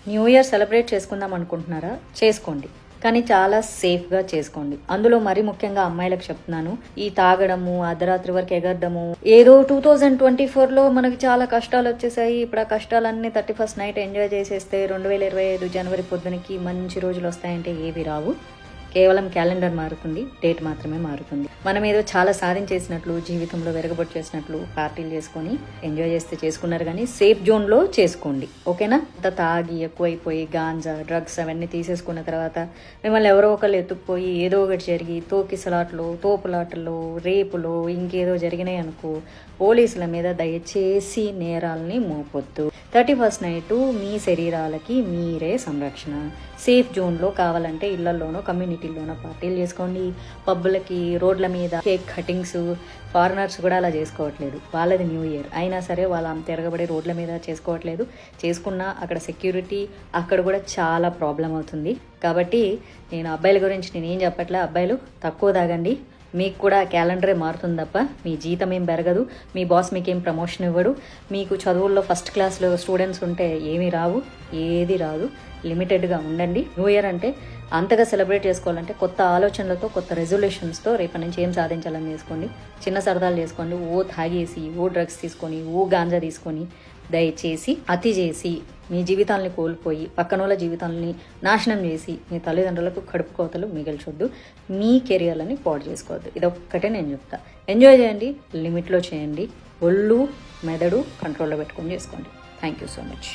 New year celebrate చేసుకుందాం అనుకుంటున్నారా? చేసుకోండి, కానీ చాలా సేఫ్గా చేసుకోండి. అందులో మరీ ముఖ్యంగా అమ్మాయిలకు చెప్తున్నాను, ఈ తాగడము, అర్ధరాత్రి వరకు ఎగరడము, ఏదో 2024లో మనకి చాలా కష్టాలు వచ్చేసాయి, ఇప్పుడు ఆ కష్టాలన్నీ 31st నైట్ ఎంజాయ్ చేసేస్తే 2025 జనవరి పొద్దునకి మంచి రోజులు వస్తాయంటే ఏవి రావు. కేవలం క్యాలెండర్ మారుతుంది, డేట్ మాత్రమే మారుతుంది. మనం ఏదో చాలా సాధించేసినట్లు, జీవితంలో వెరగబొట్టు చేసినట్లు పార్టీలు చేసుకొని ఎంజాయ్ చేస్తే చేసుకున్నారు, కానీ సేఫ్ జోన్లో చేసుకోండి, ఓకేనా? అంత తాగి ఎక్కువైపోయి గాంజా, డ్రగ్స్ అవన్నీ తీసేసుకున్న తర్వాత మిమ్మల్ని ఎవరో ఒకళ్ళు ఎత్తుకుపోయి ఏదో ఒకటి జరిగి తోకిసలాట్లు, తోపులాటలు, రేపులు ఇంకేదో జరిగినాయి అనుకో, పోలీసుల మీద దయచేసి నేరాలని మోపొద్దు. 31st నైట్ మీ శరీరాలకి మీరే సంరక్షణ. సేఫ్ జోన్లో కావాలంటే ఇళ్లలోనో కమ్యూనిటీలోనో పార్టీలు చేసుకోండి. పబ్బులకి, రోడ్ల మీద కేక్ కటింగ్స్, ఫారినర్స్ కూడా అలా చేసుకోవట్లేదు. వాళ్ళది న్యూ ఇయర్ అయినా సరే వాళ్ళు అంత తిరగబడి రోడ్ల మీద చేసుకోవట్లేదు. చేసుకున్నా అక్కడ సెక్యూరిటీ, అక్కడ కూడా చాలా ప్రాబ్లం అవుతుంది. కాబట్టి నేను అబ్బాయిల గురించి నేనేం చెప్పట్లే. అబ్బాయిలు తక్కువ తాగండి, మీకు కూడా క్యాలెండరే మారుతుంది తప్ప మీ జీతం ఏం పెరగదు, మీ బాస్ మీకేం ప్రమోషన్ ఇవ్వడు, మీకు చదువుల్లో ఫస్ట్ క్లాస్లో స్టూడెంట్స్ ఉంటే ఏమీ రావు, ఏది రాదు. లిమిటెడ్గా ఉండండి. న్యూ ఇయర్ అంటే అంతగా సెలబ్రేట్ చేసుకోవాలంటే కొత్త ఆలోచనలతో, కొత్త రెజల్యూషన్స్తో రేపటి నుంచి ఏం సాధించాలని చేసుకోండి. చిన్న సరదాలు చేసుకోండి. ఓ తాగేసి, ఓ డ్రగ్స్ తీసుకొని, ఓ గాంజా తీసుకొని దయచేసి అతి చేసి మీ జీవితాలని కోల్పోయి పక్కనోళ్ళ జీవితాలని నాశనం చేసి మీ తల్లిదండ్రులకు కడుపు కోతలు మిగిల్చొద్దు. మీ కెరియర్లని పాడు చేసుకోవద్దు. ఇదొక్కటే నేను చెప్తా. ఎంజాయ్ చేయండి, లిమిట్లో చేయండి. ఒళ్ళు మెదడు కంట్రోల్లో పెట్టుకొని చేసుకోండి. Thank you so much.